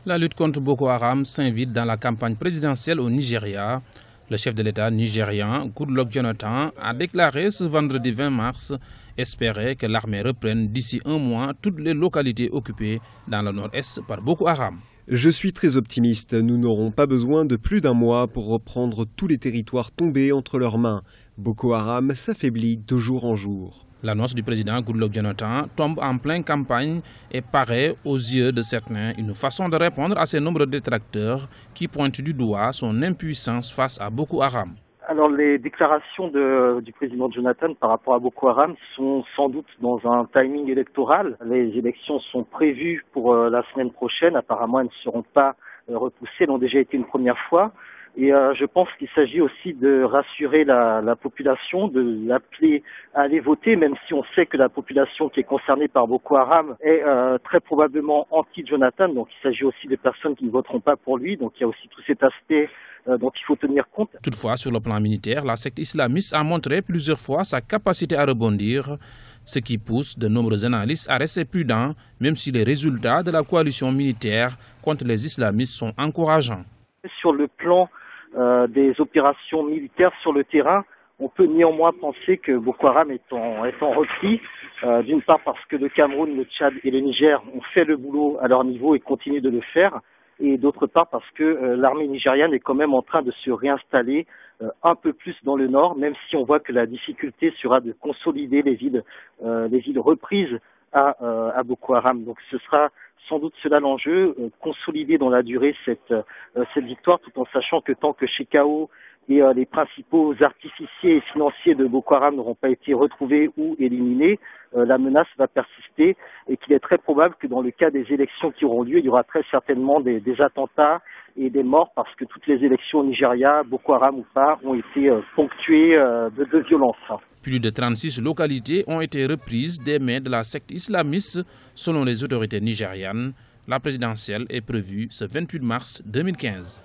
La lutte contre Boko Haram s'invite dans la campagne présidentielle au Nigeria. Le chef de l'État nigérian, Goodluck Jonathan, a déclaré ce vendredi 20 mars espérer que l'armée reprenne d'ici un mois toutes les localités occupées dans le nord-est par Boko Haram. Je suis très optimiste. Nous n'aurons pas besoin de plus d'un mois pour reprendre tous les territoires tombés entre leurs mains. Boko Haram s'affaiblit de jour en jour. L'annonce du président Goodluck Jonathan tombe en pleine campagne et paraît, aux yeux de certains, une façon de répondre à ces nombreux détracteurs qui pointent du doigt son impuissance face à Boko Haram. Alors les déclarations du président Jonathan par rapport à Boko Haram sont sans doute dans un timing électoral. Les élections sont prévues pour la semaine prochaine. Apparemment, elles ne seront pas repoussées. Elles ont déjà été une première fois. Et je pense qu'il s'agit aussi de rassurer la population, de l'appeler à aller voter, même si on sait que la population qui est concernée par Boko Haram est très probablement anti-Jonathan. Donc il s'agit aussi des personnes qui ne voteront pas pour lui. Donc il y a aussi tout cet aspect dont il faut tenir compte. Toutefois, sur le plan militaire, la secte islamiste a montré plusieurs fois sa capacité à rebondir, ce qui pousse de nombreux analystes à rester prudents, même si les résultats de la coalition militaire contre les islamistes sont encourageants. Sur le plan des opérations militaires sur le terrain, on peut néanmoins penser que Boko Haram est en repli, d'une part parce que le Cameroun, le Tchad et le Niger ont fait le boulot à leur niveau et continuent de le faire, et d'autre part parce que l'armée nigériane est quand même en train de se réinstaller un peu plus dans le nord, même si on voit que la difficulté sera de consolider les villes reprises à Boko Haram. Donc ce sera sans doute cela l'enjeu, consolider dans la durée cette victoire, tout en sachant que tant que Shekau et les principaux artificiers et financiers de Boko Haram n'auront pas été retrouvés ou éliminés, la menace va persister et qu'il est très probable que dans le cas des élections qui auront lieu, il y aura très certainement des attentats et des morts parce que toutes les élections au Nigeria, Boko Haram ou pas, ont été ponctuées de violence. Plus de 36 localités ont été reprises des mains de la secte islamiste selon les autorités nigérianes. La présidentielle est prévue ce 28 mars 2015.